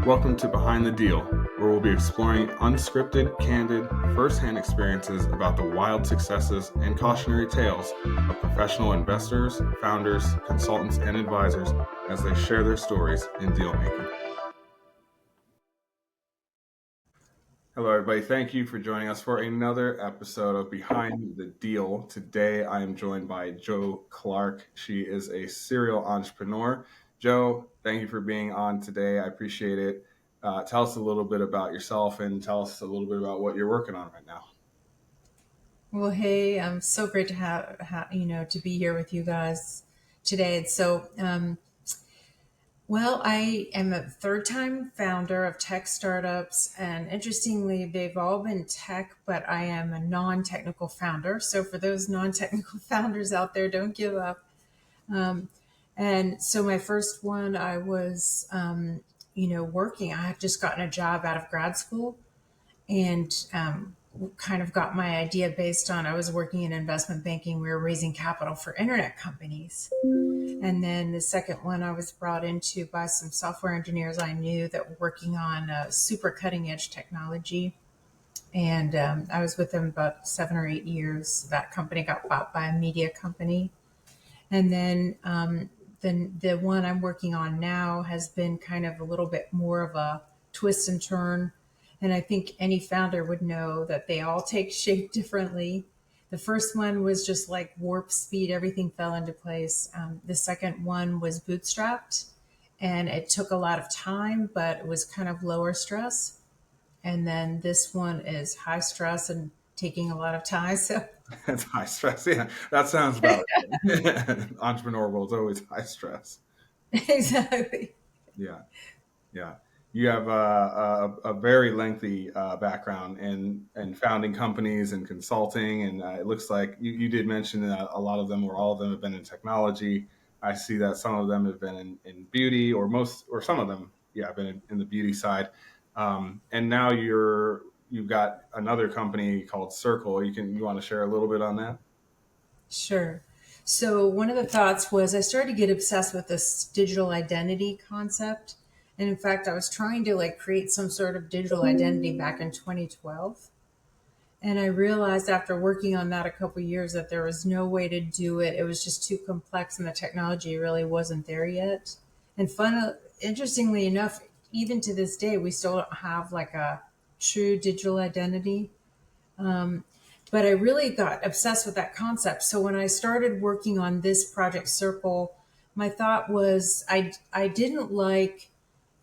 Welcome to Behind the Deal, where we'll be exploring unscripted, candid, first-hand experiences about the wild successes and cautionary tales of professional investors, founders, consultants, and advisors as they share their stories in deal making. Hello, everybody. Thank you for joining us for another episode of Behind the Deal. Today, I am joined by Jo Clark. She is a serial entrepreneur. Jo, thank you for being on today. I appreciate it. Tell us a little bit about yourself and tell us a little bit about what you're working on right now. Well, hey, I'm so great to have to be here with you guys today. I am a third-time founder of tech startups, and interestingly, they've all been tech, but I am a non-technical founder. So for those non-technical founders out there, don't give up. And so my first one, I was, working. I had just gotten a job out of grad school, and kind of got my idea based on I was working in investment banking. We were raising capital for internet companies. And then the second one, I was brought into by some software engineers I knew that were working on super cutting edge technology. And I was with them about 7 or 8 years. That company got bought by a media company. And then the one I'm working on now has been kind of a little bit more of a twist and turn. And I think any founder would know that they all take shape differently. The first one was just like warp speed. Everything fell into place. The second one was bootstrapped, and it took a lot of time, but it was kind of lower stress. And then this one is high stress and taking a lot of time. So That's high stress. Yeah, that sounds about it. Entrepreneur world is always high stress. exactly. Yeah. Yeah. You have a very lengthy background in founding companies and consulting. And it looks like you did mention that a lot of them or all of them have been in technology. I see that some of them have been in beauty or some of them, have been in the beauty side. And now you've got another company called Circle. You want to share a little bit on that? Sure. So one of the thoughts was I started to get obsessed with this digital identity concept. And in fact, I was trying to create some sort of digital identity back in 2012. And I realized after working on that a couple of years that there was no way to do it. It was just too complex and the technology really wasn't there yet. And interestingly enough, even to this day, we still don't have like a true digital identity. But I really got obsessed with that concept. So when I started working on this project Circle, my thought was I didn't like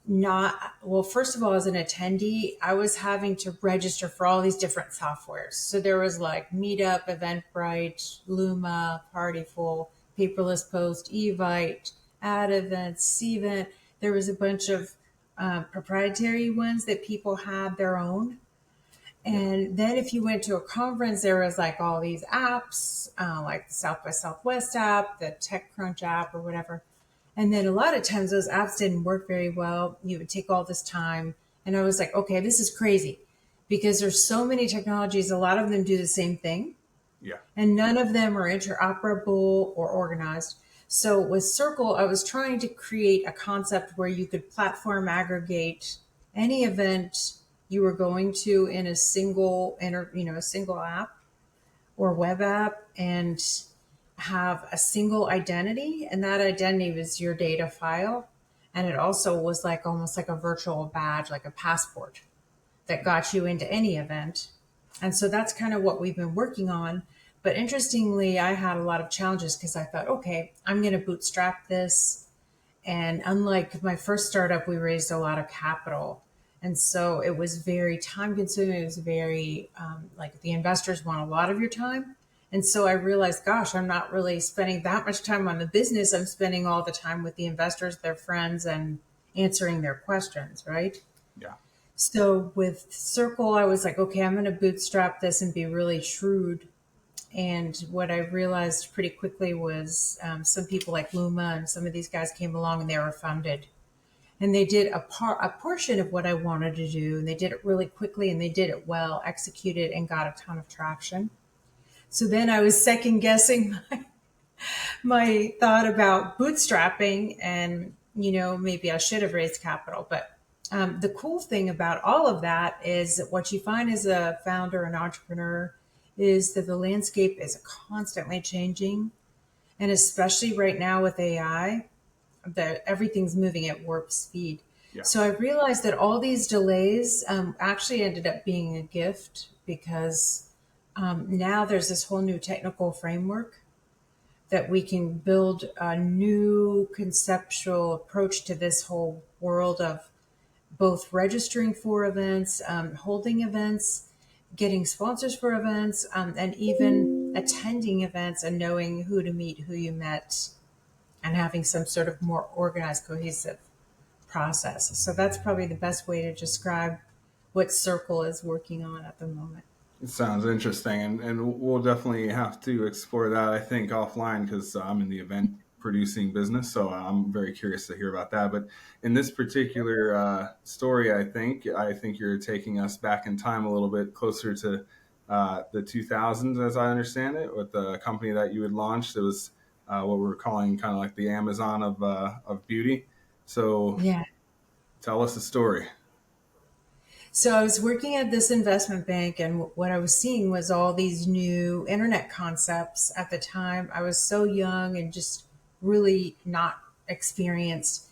not, well, first of all, as an attendee, I was having to register for all these different softwares. So there was like Meetup, Eventbrite, Luma, Partyful, Paperless Post, Evite, Ad Events, Cvent. There was a bunch of proprietary ones that people had their own. And then if you went to a conference, there was like all these apps, like the South by Southwest app, the TechCrunch app or whatever. And then a lot of times those apps didn't work very well. You would take all this time. And I was like, okay, this is crazy because there's so many technologies. A lot of them do the same thing. Yeah. And none of them are interoperable or organized. So with Circle, I was trying to create a concept where you could platform aggregate any event you were going to in a single a single app or web app and have a single identity, and that identity was your data file, and it also was like almost like a virtual badge, like a passport that got you into any event. And so that's kind of what we've been working on. But interestingly, I had a lot of challenges because I thought, okay, I'm going to bootstrap this. And unlike my first startup, we raised a lot of capital. And so it was very time consuming. It was very the investors want a lot of your time. And so I realized, gosh, I'm not really spending that much time on the business. I'm spending all the time with the investors, their friends, and answering their questions, right? Yeah. So with Circle, I was like, okay, I'm going to bootstrap this and be really shrewd. And what I realized pretty quickly was some people like Luma and some of these guys came along and they were funded. And they did a portion of what I wanted to do. And they did it really quickly and they did it well, executed, and got a ton of traction. So then I was second guessing my thought about bootstrapping and, maybe I should have raised capital. But The cool thing about all of that is that what you find as a founder and entrepreneur is that the landscape is constantly changing. And especially right now with AI, that everything's moving at warp speed. Yeah. So I realized that all these delays actually ended up being a gift because now there's this whole new technical framework that we can build a new conceptual approach to this whole world of both registering for events, holding events, getting sponsors for events, and even attending events and knowing who to meet, who you met, and having some sort of more organized, cohesive process. So that's probably the best way to describe what Circle is working on at the moment. It sounds interesting, and we'll definitely have to explore that, I think, offline because I'm in the event producing business, so I'm very curious to hear about that. But in this particular story, I think you're taking us back in time a little bit closer to the 2000s, as I understand it, with the company that you had launched. It was what we're calling kind of like the Amazon of beauty. So Yeah. tell us the story. So I was working at this investment bank, and what I was seeing was all these new internet concepts. At the time, I was so young and just really not experienced.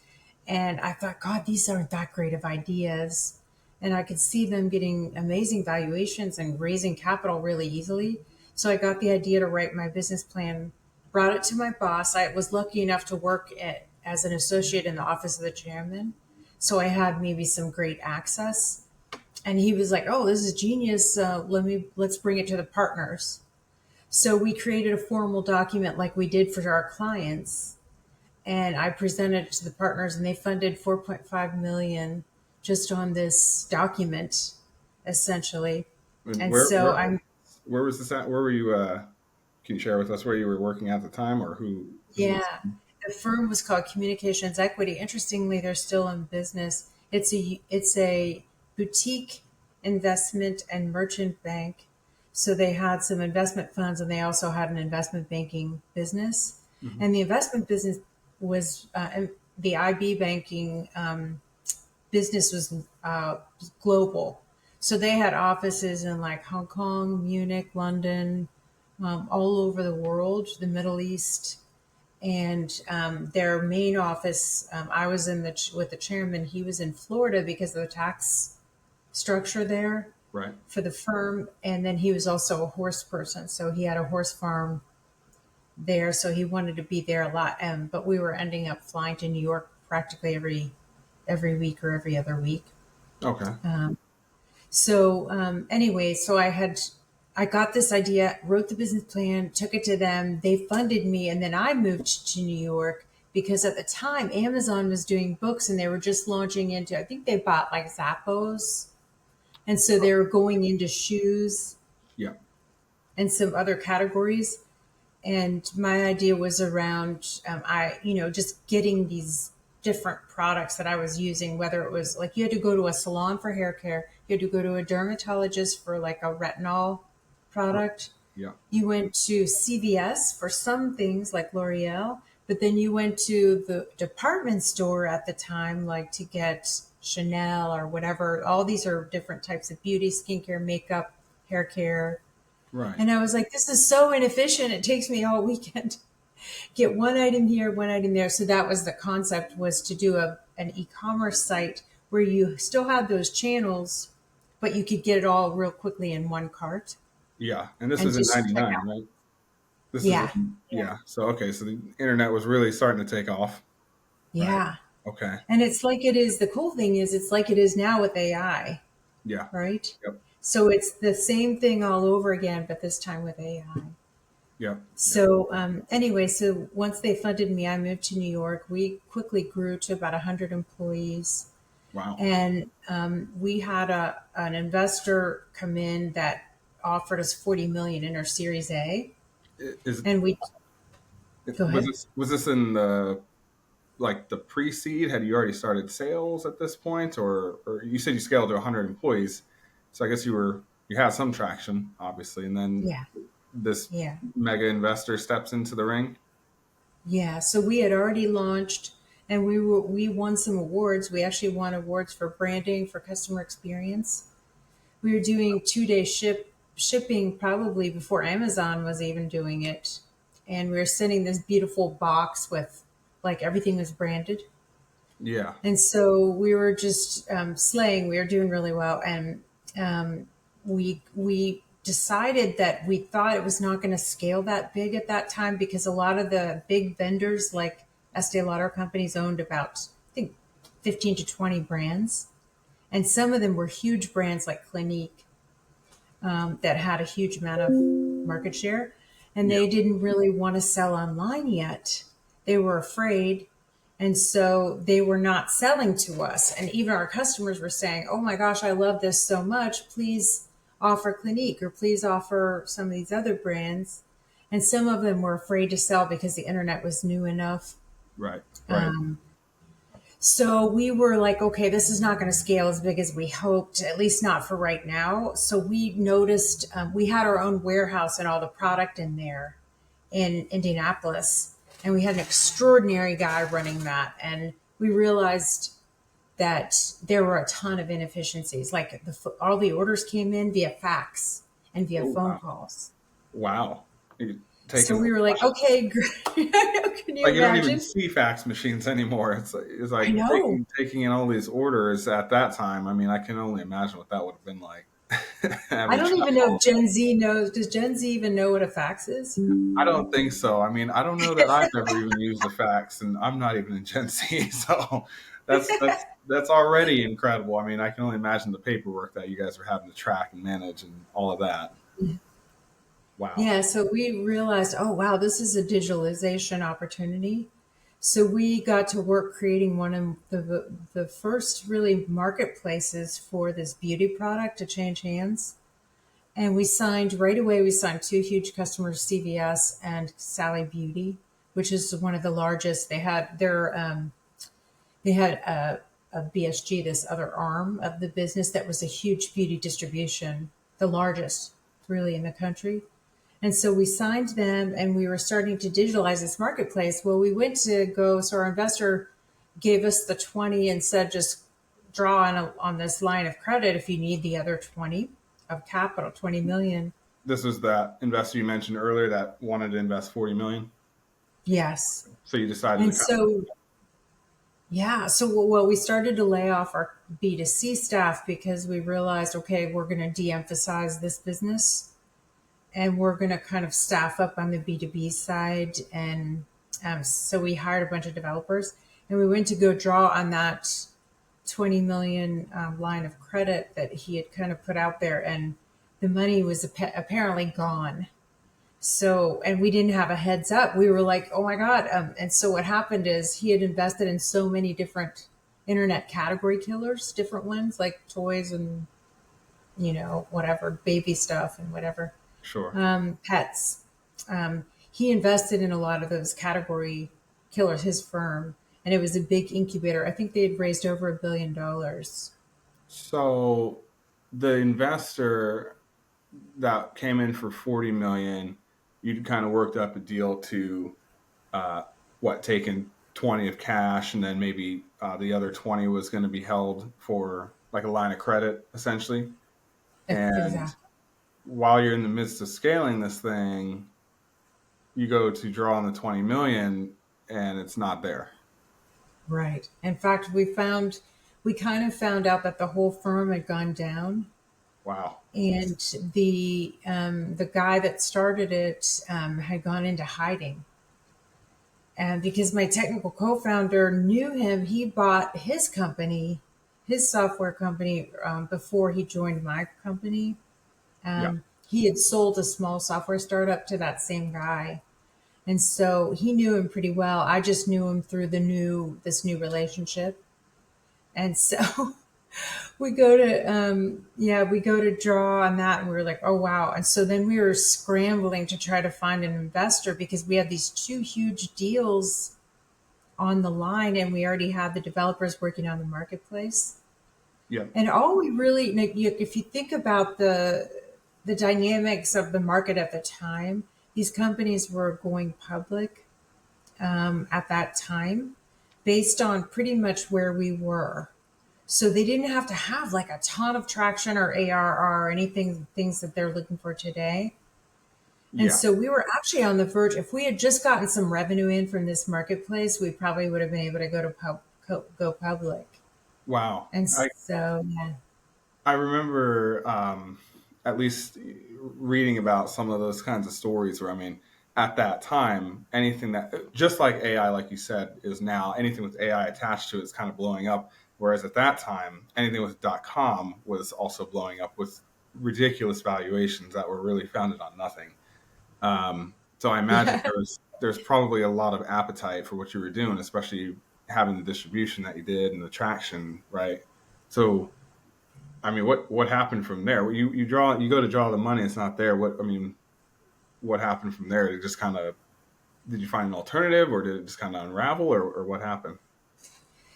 And I thought, God, these aren't that great of ideas. And I could see them getting amazing valuations and raising capital really easily. So I got the idea to write my business plan, brought it to my boss. I was lucky enough to work as an associate in the office of the chairman. So I had maybe some great access, and he was like, "Oh, this is genius. Let's bring it to the partners." So we created a formal document like we did for our clients, and I presented it to the partners, and they funded 4.5 million just on this document, essentially. And And so I'm where was this at? Where were you? Can you share with us where you were working at the time, or who was? Yeah. The firm was called Communications Equity. Interestingly, they're still in business. It's a boutique investment and merchant bank. So they had some investment funds, and they also had an investment banking business. Mhm. And the investment business was the IB banking business was global. So they had offices in like Hong Kong, Munich, London, all over the world, the Middle East, and their main office. I was in with the chairman. He was in Florida because of the tax structure there Right. for the firm, and then he was also a horse person, so he had a horse farm there. So he wanted to be there a lot. But we were ending up flying to New York practically every week or every other week. Okay. So anyway, I got this idea, wrote the business plan, took it to them. They funded me, and then I moved to New York because at the time Amazon was doing books, and they were just launching into. I think they bought like Zappos, and so they were going into shoes Yeah. and some other categories. And my idea was around just getting these different products that I was using, whether it was like you had to go to a salon for hair care, you had to go to a dermatologist for like a retinol Right. product, Yeah. you went to CVS for some things like L'Oreal, but then you went to the department store at the time, like to get Chanel or whatever. All these are different types of beauty, skincare, makeup, hair care. Right. And I was like, this is so inefficient. It takes me all weekend. Get one item here, one item there. So that was the concept, was to do an e-commerce site where you still had those channels, but you could get it all real quickly in one cart Yeah. And this and was in just check '99, out. right? This is Yeah. Yeah. yeah. So okay. So the internet was really starting to take off. Right. Yeah. Okay. And it's like it is, the cool thing is it's like it is now with AI, Yeah. right? Yep. So it's the same thing all over again, but this time with AI. Yep. Yep. So anyway, so once they funded me, I moved to New York. We quickly grew to about 100 employees, Wow. and we had an investor come in that offered us 40 million in our Series A, Is and we go ahead. was this in the like the pre-seed? Had you already started sales at this point, or you said you scaled to 100 employees? So I guess you had some traction, obviously, and then Yeah, this yeah. mega investor steps into the ring. Yeah, so we had already launched, and we won some awards. We actually won awards for branding, for customer experience. We were doing 2 day shipping probably before Amazon was even doing it, and we were sending this beautiful box with like everything was branded. Yeah. And so we were just slaying. We were doing really well, and we decided that we thought it was not going to scale that big at that time because a lot of the big vendors like Estee Lauder companies owned about I think 15 to 20 brands, and some of them were huge brands like Clinique that had a huge amount of market share, and Yeah. they didn't really want to sell online yet. They were afraid, and so they were not selling to us. And even our customers were saying, "Oh my gosh, I love this so much. Please offer Clinique or please offer some of these other brands." And some of them were afraid to sell because the internet was new enough. Right. Right. Um, so we were like, okay, this is not going to scale as big as we hoped, at least not for right now. So we noticed we had our own warehouse and all the product in there in Indianapolis. And we had an extraordinary guy running that. And we realized that there were a ton of inefficiencies. Like all the orders came in via fax and via Oh phone wow. calls. Wow. You So taking we were like, okay, great. Can you like you don't even imagine? see fax machines anymore. It's I like know. taking in all these orders at that time. I mean, I can only imagine what that would have been like. I Having to don't track even know all if Gen Z knows. Does Gen Z even know what a fax is? I don't think so. I mean, I don't know that I've ever even used a fax, and I'm not even in Gen Z, so that's already incredible. I mean, I can only imagine the paperwork that you guys are having to track and manage and all of that. Wow. Yeah, so we realized, oh wow, this is a digitalization opportunity. So we got to work creating one of the first really marketplaces for this beauty product to change hands. And we signed right away. We signed two huge customers, CVS and Sally Beauty, which is one of the largest. They had a BSG, this other arm of the business that was a huge beauty distribution, the largest really in the country. And so we signed them and we were starting to digitalize this marketplace. Well, we went to go, so our investor gave us the 20 and said, just draw on this line of credit if you need the other 20 of capital, 20 million. This was that investor you mentioned earlier that wanted to invest 40 million. Yes. So you decided to And kind so, yeah. So, well, we started to lay off our B2C staff because we realized, okay, we're going to de emphasize this business and we're going to kind of staff up on the B2B side. And so we hired a bunch of developers and we went to go draw on that 20 million line of credit that he had kind of put out there. And the money was apparently gone. So, and we didn't have a heads up. We were like, oh my God. And so what happened is he had invested in so many different internet category killers, different ones like toys and, whatever, baby stuff and whatever, of sure. pets. He invested in a lot of those category killers, his firm, and it was a big incubator. I think they had raised over $1 billion. So the investor that came in for 40 million, you kind of worked up a deal to uh, what taking 20 of cash and then maybe the other 20 was going to be held for like a line of credit essentially. And Exactly. while you're in the midst of scaling this thing, you go to draw on the 20 million and it's not there. Right. In fact, we kind of found out that the whole firm had gone down, Wow. and the guy that started it had gone into hiding. And because my technical co-founder knew him, he bought his company, his software company, before he joined my company. Yeah. He had sold a small software startup to that same guy, and so he knew him pretty well. I just knew him through this new relationship, and so we go to draw on that and we were like, oh wow. And so then we were scrambling to try to find an investor because we had these two huge deals on the line and we already had the developers working on the marketplace. Yeah. And all we really, like, if you think about the dynamics of the market at the time, these companies were going public at that time. based on pretty much where we were. So they didn't have to have like a ton of traction or ARR or anything, things that they're looking for today. And Yeah. so we were actually on the verge. If we had just gotten some revenue in from this marketplace, we probably would have been able to go public. Wow. And so, yeah. I remember at least reading about some of those kinds of stories where, I mean, at that time, anything that, just like AI, like you said, is now, anything with AI attached to it is kind of blowing up. Whereas at that time, anything with .com was also blowing up with ridiculous valuations that were really founded on nothing. So I imagine Yeah. there's probably a lot of appetite for what you were doing, especially having the distribution that you did and the traction, right? So I mean, what happened from there? You go to draw the money, it's not there. What I mean, what happened from there? Did it just kind of did you find an alternative, or did it just kind of unravel, or what happened?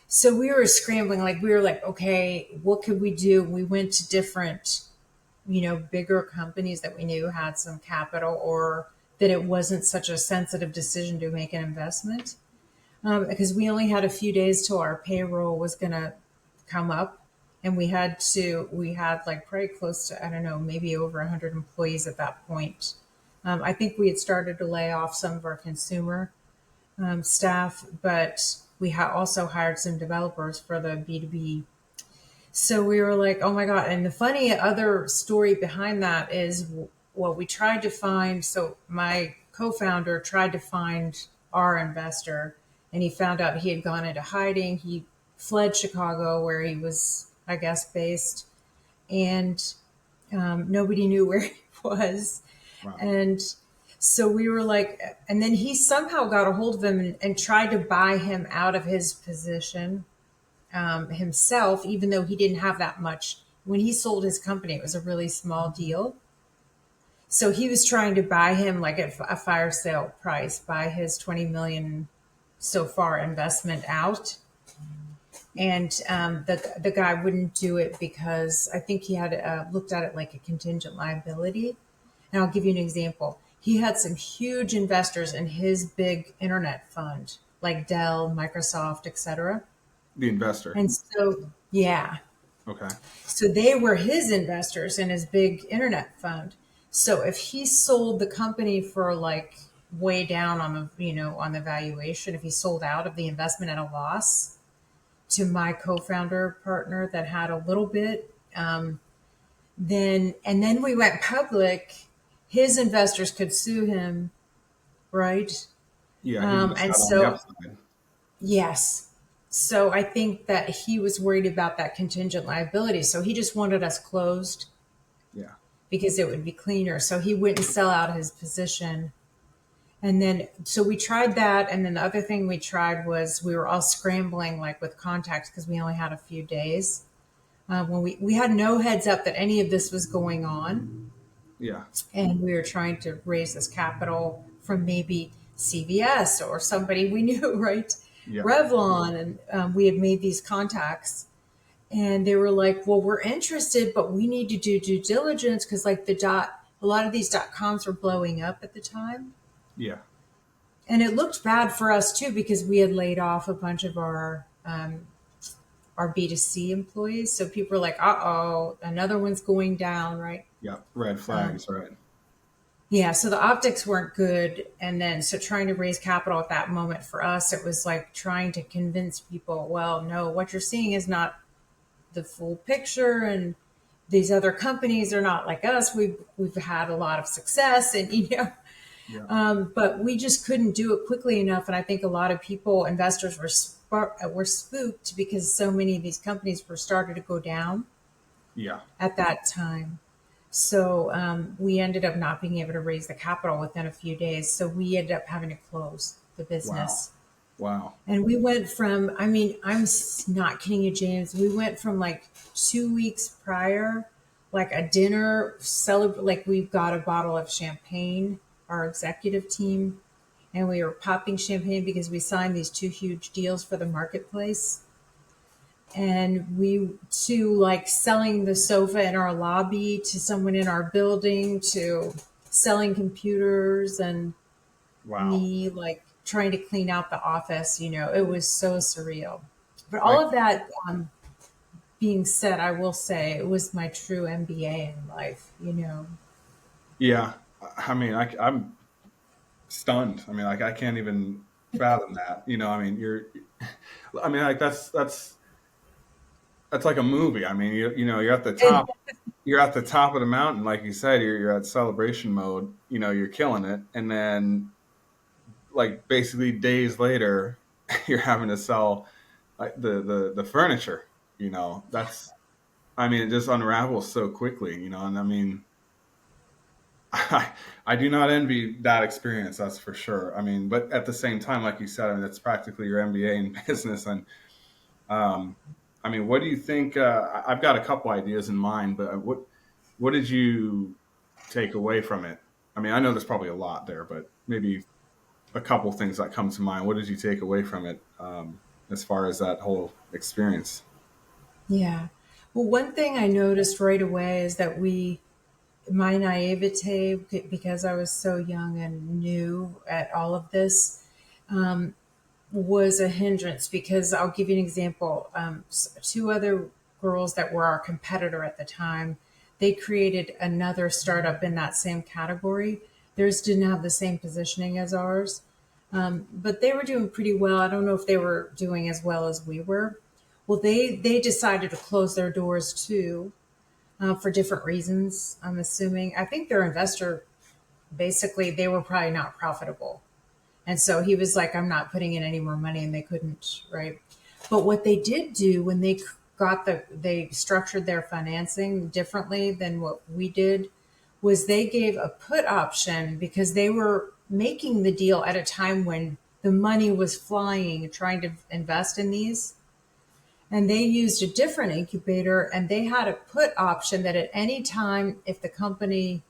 So we were scrambling, like we were like, okay, what could we do? We went to different, bigger companies that we knew had some capital or that it wasn't such a sensitive decision to make an investment. Because we only had a few days till our payroll was going to come up. And we had like probably close to, I don't know, maybe over 100 employees at that point. I think we had started to lay off some of our consumer staff, but we also hired some developers for the B2B. So we were like, oh my God. And the funny other story behind that is what we tried to find. So my co founder tried to find our investor, and he found out he had gone into hiding. He fled Chicago, where he was, I guess, based, and nobody knew where he was. Wow. And so we were like, and then he somehow got a hold of him and tried to buy him out of his position himself, even though he didn't have that much. When he sold his company, it was a really small deal. So he was trying to buy him like at a fire sale price, buy his 20 million so far investment out. And the guy wouldn't do it because I think he had looked at it like a contingent liability. And I'll give you an example. He had some huge investors in his big internet fund, like Dell, Microsoft, etc. The investor. And so, yeah, Okay. so they were his investors in his big internet fund. So if he sold the company for like way down on on the valuation, if he sold out of the investment at a loss to my co-founder partner that had a little bit, then we went public, his investors could sue him, right? Yeah, he missed And out on the so upside. yes. So I think that he was worried about that contingent liability. So he just wanted us closed Yeah. because it would be cleaner. So he wouldn't sell out his position. And then, so we tried that. And then the other thing we tried was we were all scrambling like with contacts because we only had a few days. When we had no heads up that any of this was going on. Yeah. And we were trying to raise this capital from maybe CVS or somebody we knew, right? Yeah. Revlon. And we had made these contacts. And they were like, well, we're interested, but we need to do due diligence because like a lot of these .coms were blowing up at the time. Yeah. And it looked bad for us too because we had laid off a bunch of our B2C employees. So people were like, uh-oh, another one's going down, right? Yeah. Red Um, flags, right? yeah, so the optics weren't good. And then, so trying to raise capital at that moment for us, it was like trying to convince people, well, no, what you're seeing is not the full picture, and these other companies are not like us. We've had a lot of success, and Yeah. but we just couldn't do it quickly enough. And I think a lot of investors were spooked because so many of these companies were starting to go down Yeah. at that time. So we ended up not being able to raise the capital within a few days. So we ended up having to close the Wow. business. Wow. And we went from, I mean, not kidding you, James. We went from like 2 weeks prior, like a dinner celebrate, like we got a bottle of champagne, our executive team, and we were popping champagne because we signed these two huge deals for the marketplace. And we to like selling the sofa in our lobby to someone in our building to selling computers and Wow. me like trying to clean out the office. It was so surreal. But all Right. of that being said, I will say it was my true MBA in life. Yeah. I mean, I'm stunned. I mean, like I can't even fathom that. I mean, I mean, like that's like a movie. I mean, you're at the And top. You're at the top of the mountain, like you said. You're at celebration mode. You're killing it, and then like basically days later, you're having to sell like the furniture. That's. I mean, it just unravels so quickly. And I mean, I do not envy that experience. That's for sure. I mean, but at the same time, like you said, I mean, it's practically your MBA in business. And um, I mean, what do you think? I've got a couple ideas in mind, but what did you take away from it? I mean, I know there's probably a lot there, but maybe a couple things that come to mind. What did you take away from it as far as that whole experience? yeah. Well, one thing I noticed right away is that my naivete, because I was so young and new at all of this, was a hindrance. Because I'll give you an example. Two other girls that were our competitor at the time, they created another startup in that same category. Theirs didn't have the same positioning as ours, but they were doing pretty well. I don't know if they were doing as well as we were. Well, they decided to close their doors too, for different reasons. I'm assuming. I think their investor, basically, they were probably not profitable. And so he was like, I'm not putting in any more money, and they couldn't, right? But what they did do when they structured their financing differently than what we did, was they gave a put option, because they were making the deal at a time when the money was flying, trying to invest in these. And they used a different incubator, and they had a put option that at any time, if the company,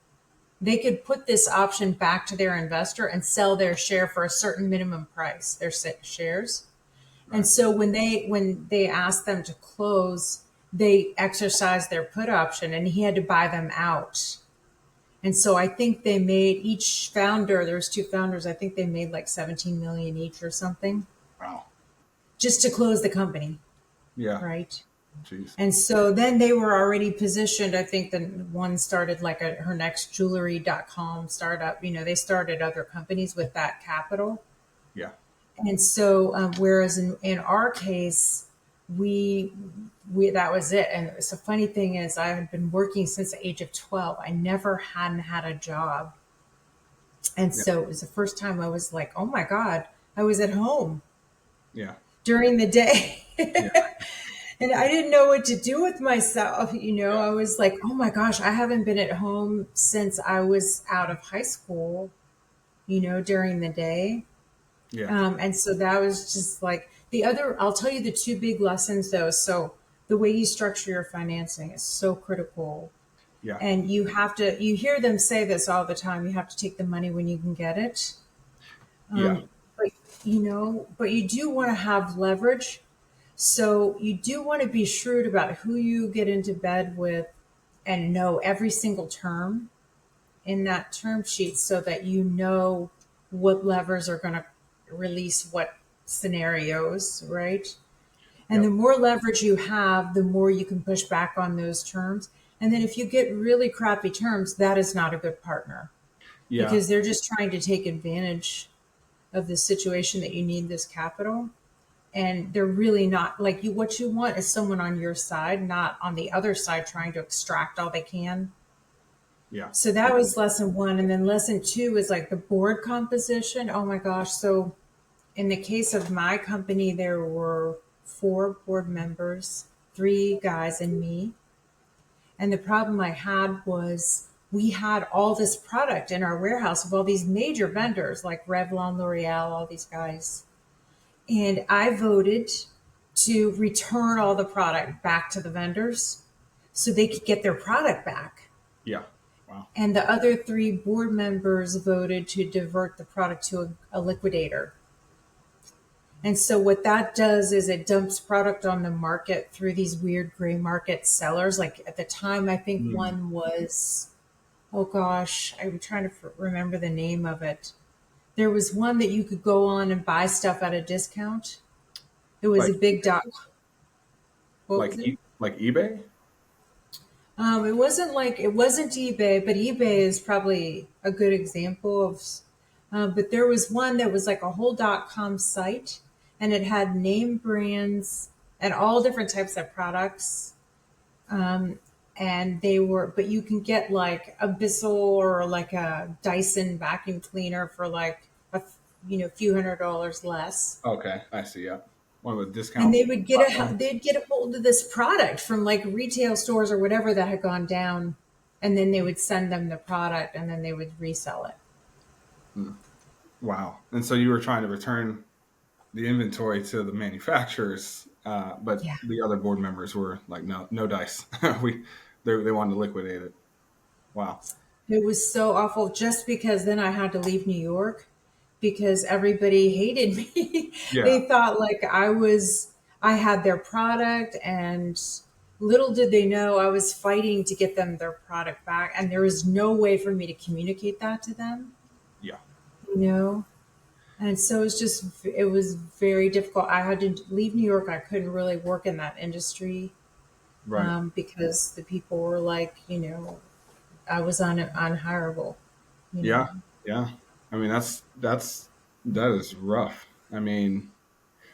they could put this option back to their investor and sell their share for a certain minimum price, their shares. And Right. so when they asked them to close, they exercised their put option, and he had to buy them out. And so I think they made, each founder, there's two founders, I think they made like 17 million each or something, Wow. just to close the company, Yeah. right? Jeez. And so then they were already positioned. I think the one started like her next jewelry.com startup. They started other companies with that capital. Yeah. And so, whereas in our case, we, we, that was it. And it's the funny thing is, I had been working since the age of 12. I never hadn't had a job. And Yeah. so it was the first time I was like, oh my God, I was at home Yeah. during the day. Yeah. And I didn't know what to do with myself. Yeah. I was like, oh my gosh, I haven't been at home since I was out of high school, during the day. Yeah. And so that was just like I'll tell you the two big lessons though. So the way you structure your financing is so critical. Yeah. And you hear them say this all the time, you have to take the money when you can get it. Yeah. But, but you do want to have leverage. So you do want to be shrewd about who you get into bed with, and know every single term in that term sheet, so that you know what levers are going to release what scenarios, right? And the Yep. more leverage you have, the more you can push back on those terms. And then if you get really crappy terms, that is not a good partner, Yeah. because they're just trying to take advantage of the situation that you need this capital. And they're really not like you. What you want is someone on your side, not on the other side trying to extract all they can. Yeah. So that was lesson one. And then lesson two is like the board composition. Oh my gosh. So in the case of my company, there were four board members, three guys and me. And the problem I had was, we had all this product in our warehouse of all these major vendors like Revlon, L'Oreal, all these guys. And I voted to return all the product back to the vendors so they could get their product back. Yeah. Wow. And the other three board members voted to divert the product to a liquidator. And so what that does is it dumps product on the market through these weird gray market sellers. Like at the time, I think Mm. one was, oh gosh, I'm trying to remember the name of it. There was one that you could go on and buy stuff at a discount. It was a Like big dot. What was it? like eBay? It wasn't like it wasn't eBay, but eBay is probably a good example of. But there was one that was like a whole .com site, and it had name brands and all different types of products. And they were, but you can get like a Bissell or like a Dyson vacuum cleaner for like few $100 less. Okay, I see. Yeah, one of the And discount platforms. they'd get a hold of this product from like retail stores or whatever that had gone down, and then they would send them the product, and then they would resell it. Hmm. Wow. And so you were trying to return the inventory to the manufacturers, but Yeah. the other board members were like, no, no dice. They wanted to liquidate it. Wow. It was so awful just because then I had to leave New York because everybody hated me. Yeah. They thought like I had their product, and little did they know I was fighting to get them their product back. And there was no way for me to communicate that to them, Yeah. you know? And so it was very difficult. I had to leave New York. I couldn't really work in that industry Right. because the people were like, I was unhireable, you Yeah. know. Yeah. I mean, that is rough. I mean,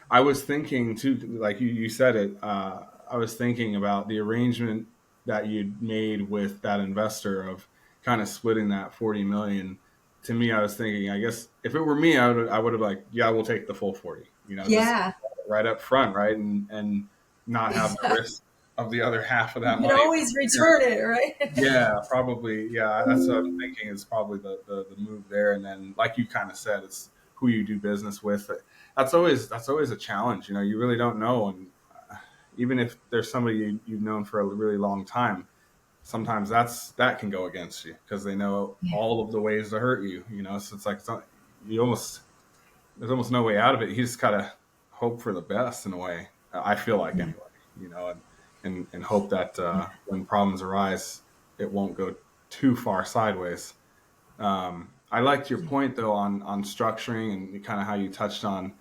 I was thinking too, like you said it. I was thinking about the arrangement that you'd made with that investor of kind of splitting that 40 million. To me, I was thinking, I guess if it were me, I would have like, yeah, we'll take the full 40. Just Yeah. right up front, right, and not have the risk of the other half of You that can money. always return it, right? Yeah, probably. Yeah, that's what I'm thinking is probably the move there. And then, like you kind of said, it's who you do business with. That's always a challenge. You really don't know, and even if there's somebody you've known for a really long time, sometimes that can go against you because they know Yeah. all of the ways to hurt you. So it's like you almost there's almost no way out of it. You just gotta hope for the best in a way. I feel like Yeah. anyway, and hope that when problems arise, it won't go too far sideways. I liked your point though on structuring and kind of how you touched on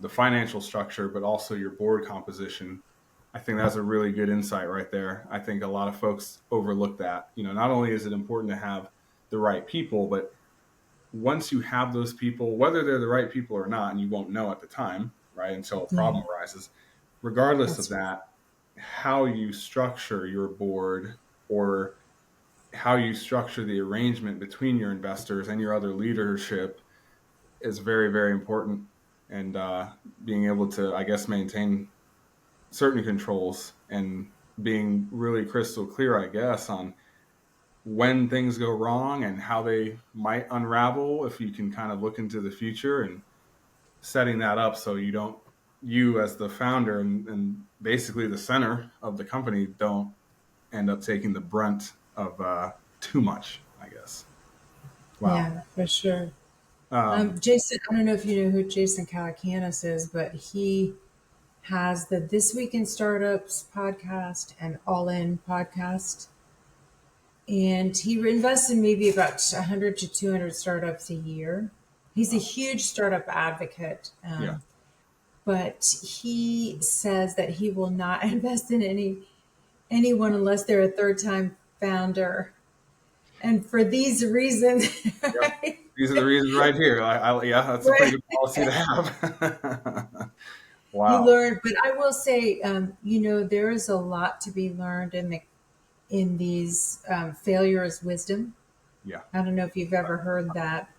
the financial structure, but also your board composition. I think that's a really good insight right there. I think a lot of folks overlook that. Not only is it important to have the right people, but once you have those people, whether they're the right people or not, and you won't know at the time, right, until a Yeah. problem arises, regardless of That's right. that, how you structure your board or how you structure the arrangement between your investors and your other leadership is very, very important. And being able to, I guess, maintain certain controls and being really crystal clear, I guess, on when things go wrong and how they might unravel if you can kind of look into the future and setting that up so you as the founder and basically the center of the company don't end up taking the brunt of too much, I guess. Wow. Yeah, for sure. Um, Jason, I don't know if you know who Jason Calacanis is, but he has the This Week in Startups podcast and All In podcast. And he invests in maybe about 100 to 200 startups a year. He's a wow. huge startup advocate. Yeah. But he says that he will not invest in anyone unless they're a third time founder. And for these reasons, Yep. right? These are the reasons right here. Yeah, that's a pretty Right. good policy to have. You Wow. learn, but I will say, there is a lot to be learned in these failure is wisdom. Yeah. I don't know if you've ever heard that,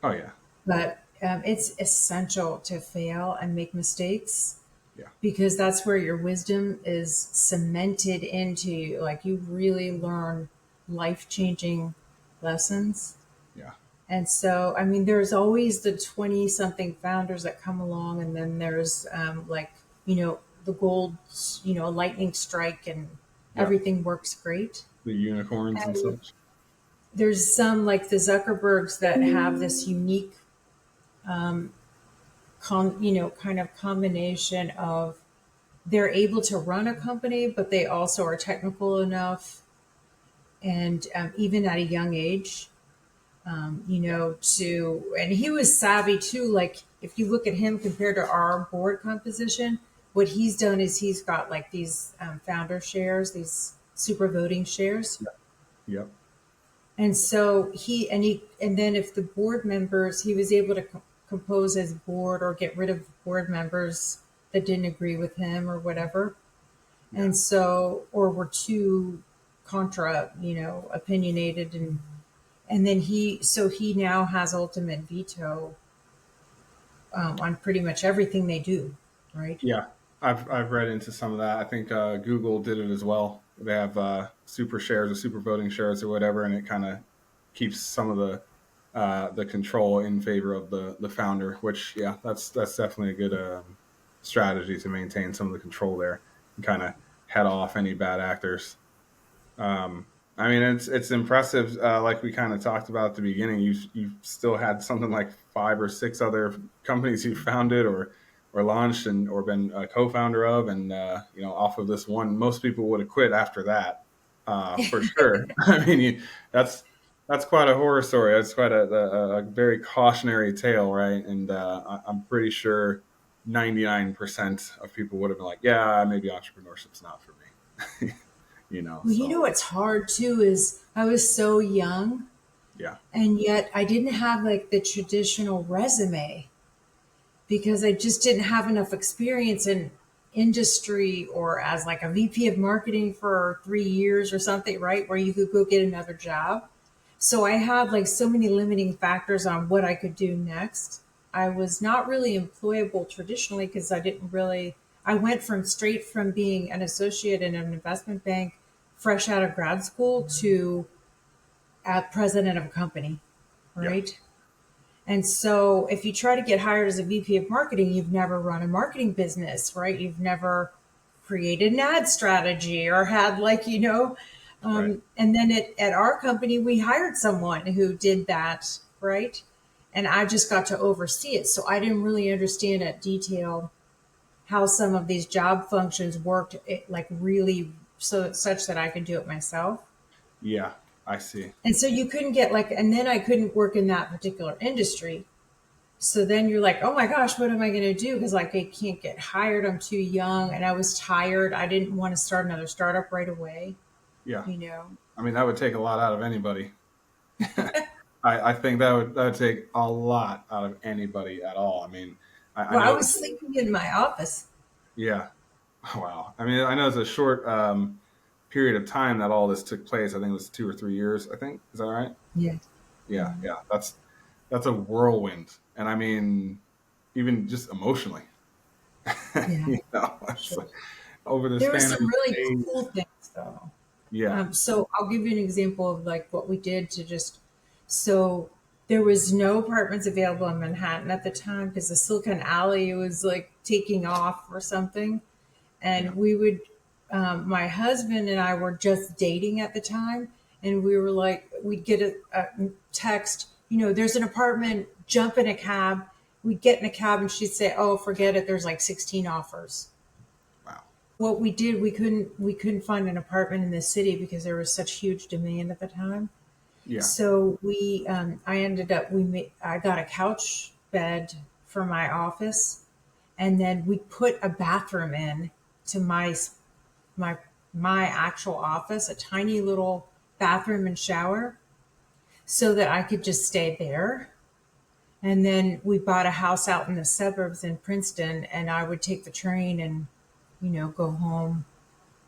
Oh yeah. but it's essential to fail and make mistakes Yeah. because that's where your wisdom is cemented into you. Like you really learn life changing lessons. Yeah. And so, I mean, there's always the 20 something founders that come along, and then there's the gold, lightning strike, and Yeah. everything works great. The unicorns and And such. there's some like the Zuckerbergs that have this unique, kind of combination of they're able to run a company, but they also are technical enough, and even at a young age. and he was savvy too. Like if you look at him compared to our board composition, what he's done is he's got like these founder shares, these super voting shares. Yep. And so and then if the board members, he was able to compose his board or get rid of board members that didn't agree with him or whatever. Yeah. And so, or were too contra, opinionated, and then he now has ultimate veto on pretty much everything they do, right? Yeah, I've read into some of that. I think Google did it as well. They have super shares or super voting shares or whatever, and it kind of keeps some of the control in favor of the founder. Which, yeah, that's definitely a good strategy to maintain some of the control there and kind of head off any bad actors. I mean, it's impressive. Like we kind of talked about at the beginning, you've still had something like 5 or 6 other companies you founded or launched and or been a co-founder of, and off of this one, most people would have quit after that, for sure. I mean, that's quite a horror story. That's quite a very cautionary tale, right? And I'm pretty sure 99% of people would have been like, yeah, maybe entrepreneurship's not for me. Well, So what's hard too is I was so young, yeah, and yet I didn't have like the traditional resume because I just didn't have enough experience in industry or as like a VP of marketing for 3 years or something, right? Where you could go get another job. So I had like so many limiting factors on what I could do next. I was not really employable traditionally because I went from straight from being an associate in an investment bank fresh out of grad school to a president of a company, yeah, right? And so if you try to get hired as a VP of marketing, you've never run a marketing business, right? You've never created an ad strategy or had right, and then at our company, we hired someone who did that, right? And I just got to oversee it. So I didn't really understand at detail how some of these job functions worked, like really so such that I could do it myself. yeah, I see. And so you couldn't get like, and then I couldn't work in that particular industry. So then you're like, oh my gosh, what am I going to do? Because like I can't get hired. I'm too young and I was tired. I didn't want to start another Yeah, startup right away, yeah. you know. I mean, that would take a lot out of anybody. I think that would take a lot out of anybody at all. I mean, I Well, I know, was sleeping in my office. yeah. Wow. I mean, I know it's a short period of time that all this took place. I think it was 2 or 3 years. I think is that right? Yeah. Yeah, yeah. That's a whirlwind, and I mean, even just emotionally, Yeah. it's Sure. like over the There were span some of really days. cool things though. Yeah, So I'll give you an example of like what we did to just, so there was no apartments available in Manhattan at the time because the Silicon Alley was like taking off or something. yeah, And my husband and I were just dating at the time, and we were like, we'd get a text, there's an apartment, jump in a cab. We'd get in a cab, and she'd say, "Oh, forget it. There's like 16 offers." wow, What we did, we couldn't find an apartment in the city because there was such huge demand at the time. yeah, So I ended up, I got a couch bed for my office, and then we put a bathroom in to my my actual office, a tiny little bathroom and shower, so that I could just stay there. And then we bought a house out in the suburbs in Princeton, and I would take the train and, go home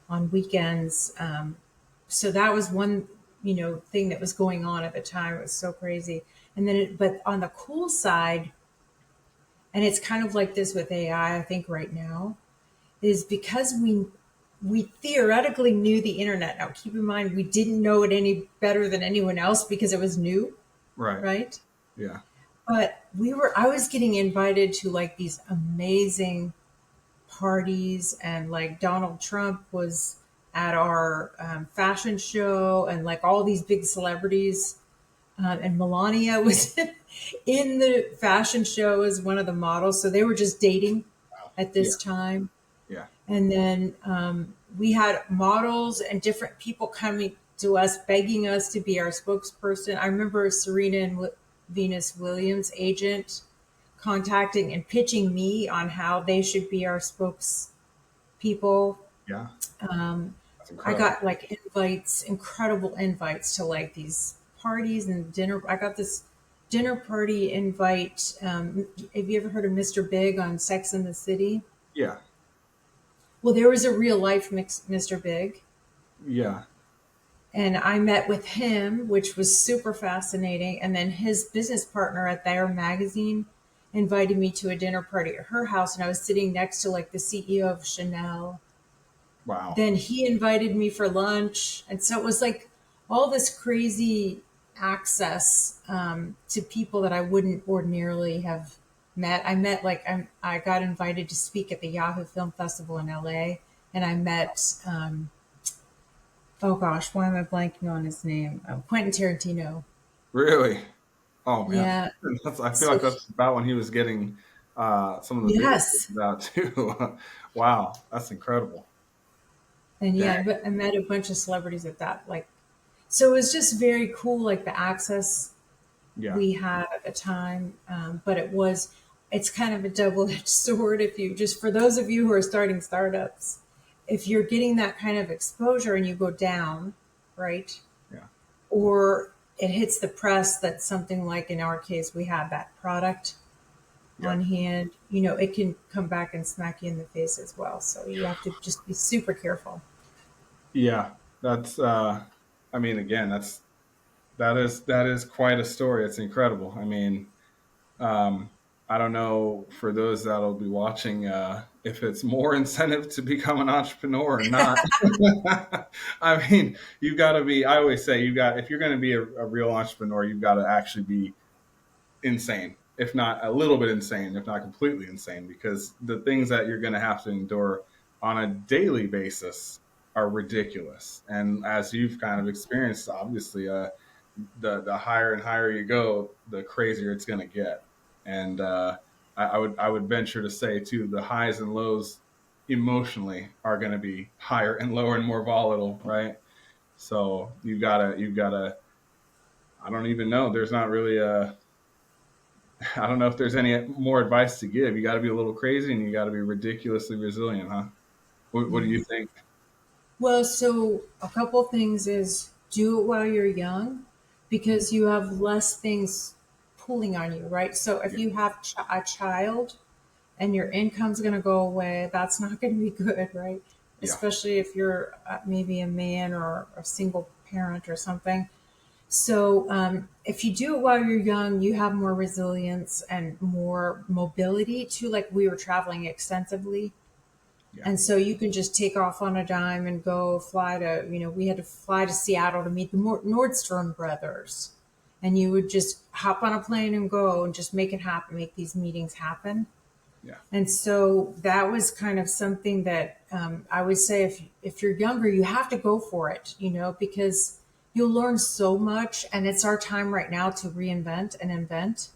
on weekends. So that was one, thing that was going on at the time. It was so crazy. And then, but on the cool side, and it's kind of like this with AI, I think right now, is because we theoretically knew the internet. Now, keep in mind, we didn't know it any better than anyone else because it was new, right, right? yeah, But I was getting invited to like these amazing parties, and like Donald Trump was at our fashion show, and like all these big celebrities. And Melania was in the fashion show as one of the models. So they were just dating at yeah, this time. yeah, And then we had models and different people coming. to us, begging us to be our spokesperson. I remember Serena and Venus Williams' agent contacting and pitching me on how they should be our spokespeople. Yeah, Um, that's I incredible. got like invites, incredible invites to like these parties and dinner. I got this dinner party invite. Have you ever heard of Mr. Big on Sex and the City? Yeah, Well, there was a real life Mr. Big, yeah. and I met with him, which was super fascinating. And then his business partner at their magazine invited me to a dinner party at her house, and I was sitting next to like the CEO of Chanel. Wow. Then he invited me for lunch, and so it was like all this crazy access to people that I wouldn't ordinarily have met. I met like I got invited to speak at the Yahoo Film Festival in LA, and I met oh gosh, why am I blanking on his name? Quentin Tarantino. Really? Oh man, Yeah. I feel So like that's about when he was getting some of the biggest yes, hits out too. Wow, that's incredible. and Dang. yeah, but I met a bunch of celebrities at that. Like, so it was just very cool, like the access Yeah, we had at the time. But it's kind of a double edged sword if you just, for those of you who are starting startups, if you're getting that kind of exposure and you go down, right? yeah, Or it hits the press that something like in our case, we had that product yeah, on hand, it can come back and smack you in the face as well. So you have to just be super careful. yeah. That's. I mean, again, that is quite a story. It's incredible. I mean, Um, I don't know for those that'll be watching if it's more incentive to become an entrepreneur or not. I mean, you've got to be. I always say you got if you're going to be a real entrepreneur, you've got to actually be insane, if not a little bit insane, if not completely insane, because the things that you're going to have to endure on a daily basis are ridiculous. And as you've kind of experienced, obviously, the higher and higher you go, the crazier it's going to get. And I would venture to say too, the highs and lows emotionally are going to be higher and lower and more volatile, right? So you gotta. I don't even know. There's not really a. I don't know if there's any more advice to give. You got to be a little crazy and you got to be ridiculously resilient, huh? What do Yeah. you think? Well, so a couple of things is do it while you're young because you have less things pulling on you, right? So if Yeah, you have a child and your income's going to go away, that's not going to be good, right? yeah, Especially if you're maybe a man or a single parent or something. So if you do it while you're young, you have more resilience and more mobility too. Like we were traveling extensively. yeah, And so you can just take off on a dime and go fly to, we had to fly to Seattle to meet the Nordstrom brothers. And you would just hop on a plane and go and just make it happen, make these meetings happen. yeah, And so that was kind of something that I would say if you're younger, you have to go for it, because you'll learn so much. And it's our time right now to reinvent and invent.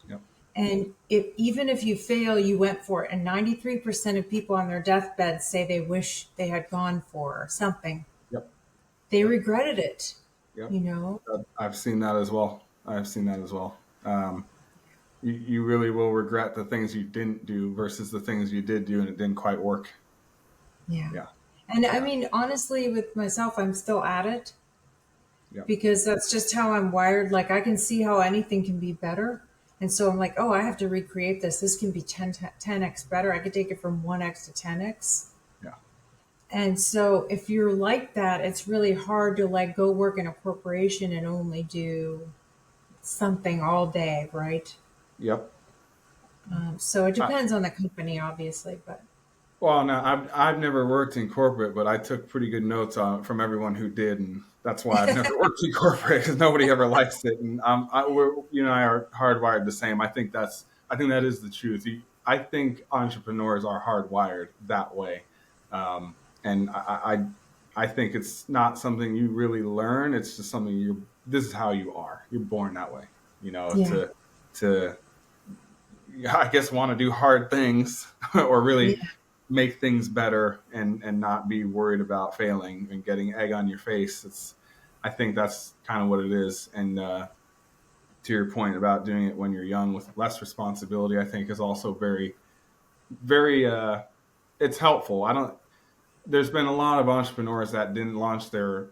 yep, And even if you fail, you went for it. And 93% of people on their deathbed say they wish they had gone for something. yep, They yep, regretted it, yep. you know? I've seen that as well. I've seen that as well. You really will regret the things you didn't do versus the things you did do and it didn't quite work. Yeah. Yeah, And I yeah, mean, honestly, with myself, I'm still at it yeah, because that's just how I'm wired. Like, I can see how anything can be better. And so I'm like, oh, I have to recreate this. This can be 10x better. I could take it from 1x to 10x. yeah, And so if you're like that, it's really hard to like go work in a corporation and only do something all day, right? yep. So it I, depends on the company, obviously, but well, now I've never worked in corporate, but I took pretty good notes on from everyone who did, and that's why I've never worked in corporate because nobody ever likes it. And you and I are hardwired the same. I think that is the truth. I think entrepreneurs are hardwired that way, and I think it's not something you really learn. It's just something this is how you are. You're born that way. yeah, To I guess want to do hard things or yeah, really make things better and not be worried about failing and getting egg on your face. I think that's kind of what it is. And to your point about doing it when you're young with less responsibility, I think is also very, very. It's helpful. I don't. There's been a lot of entrepreneurs that didn't launch the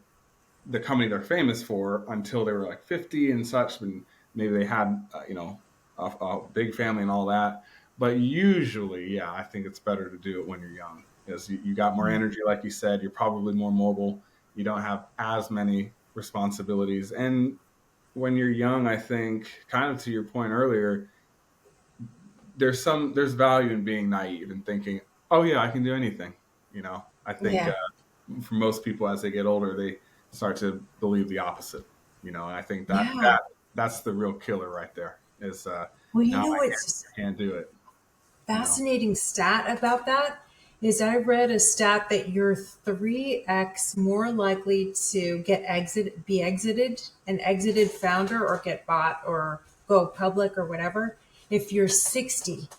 company they're famous for until they were like 50 and such, and maybe they had a big family and all that. But usually, yeah, I think it's better to do it when you're young because you got more energy, like you said. You're probably more mobile. You don't have as many responsibilities, and when you're young, I think, kind of to your point earlier, there's value in being naive and thinking, oh yeah, I can do anything. I think Yeah. for most people as they get older, they start to believe the opposite. And I think that Yeah. that's the real killer right there. Is Well, no, what's I can't do it. You know, fascinating stat about that is I read a stat that you're 3x more likely to be exited, an exited founder, or get bought or go public or whatever if you're 60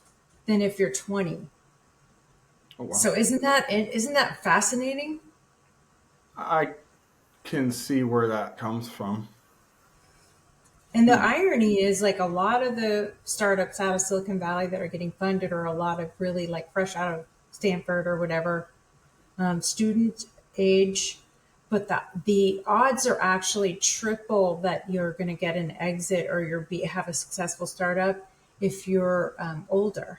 than if you're 20. oh wow, So isn't that fascinating? I can see where that comes from. And the Hmm. irony is, like, a lot of the startups out of Silicon Valley that are getting funded are a lot of really like fresh out of Stanford or whatever, student age, but the odds are actually triple that you're going to get an exit or have a successful startup if you're older.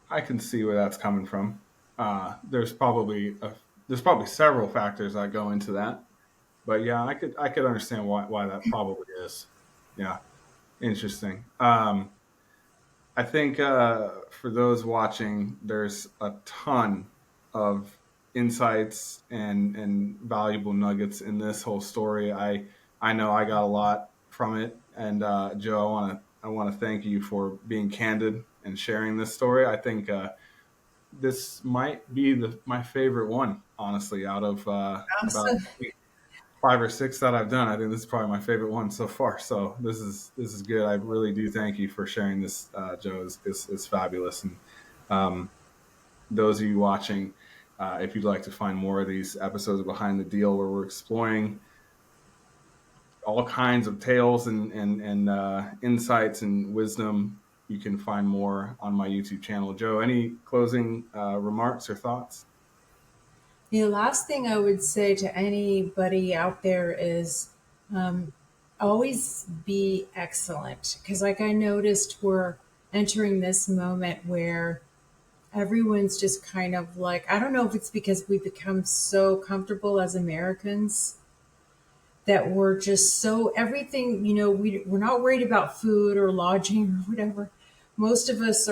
I can see where that's coming from. There's probably several factors that go into that, but yeah, I could understand why that probably is. Yeah, interesting. I think for those watching, there's a ton of insights and valuable nuggets in this whole story. I know I got a lot from it, and Joe, I want to thank you for being candid and sharing this story. I think this might be my favorite one, honestly, out of about Awesome. 5 or 6 that I've done. I think this is probably my favorite one so far. So this is good. I really do thank you for sharing this, Joe. Is fabulous. And um, those of you watching, if you'd like to find more of these episodes of Behind the Deal, where we're exploring all kinds of tales and insights and wisdom, you can find more on my YouTube channel. Joe, any closing remarks or thoughts? The last thing I would say to anybody out there is always be excellent. Because, like, I noticed we're entering this moment where everyone's just kind of like, I don't know if it's because we become so comfortable as Americans that we're just so everything, we're not worried about food or lodging or whatever. Most of us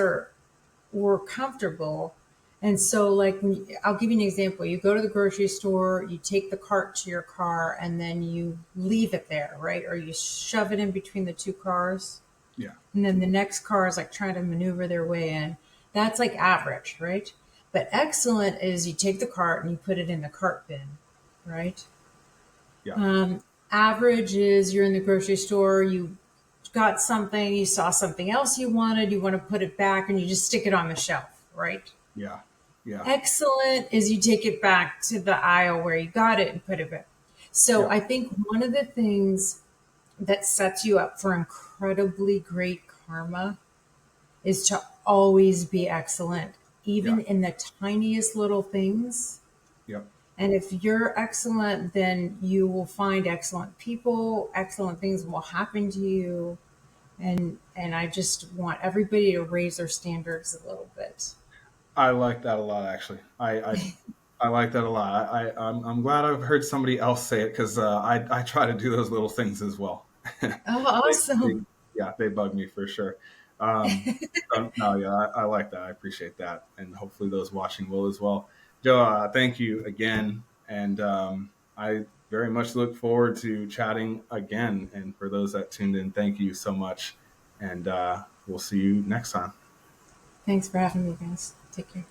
we're comfortable. And so, like, I'll give you an example. You go to the grocery store, you take the cart to your car, and then you leave it there, right? Or you shove it in between the two cars. Yeah, And then the next car is like trying to maneuver their way in. That's like average, right? But excellent is you take the cart and you put it in the cart bin, right? yeah, Um, Average is you're in the grocery store, you got something, you saw something else you wanted, you want to put it back, and you just stick it on the shelf, right? yeah, yeah, Excellent is you take it back to the aisle where you got it and put it back. So yeah, I think one of the things that sets you up for incredibly great karma is to always be excellent, yeah, even in the tiniest little things. yeah. And if you're excellent, then you will find excellent people, excellent things will happen to you. And I just want everybody to raise their standards a little bit. I like that a lot, actually. I like that a lot. I'm glad I've heard somebody else say it because I try to do those little things as well. Oh, They, awesome. yeah, they bug me for sure. Um, no, yeah, I like that. I appreciate that, and hopefully those watching will as well. Joe, thank you again, and I very much look forward to chatting again. And for those that tuned in, thank you so much, and we'll see you next time. Thanks for having me, guys. Take care.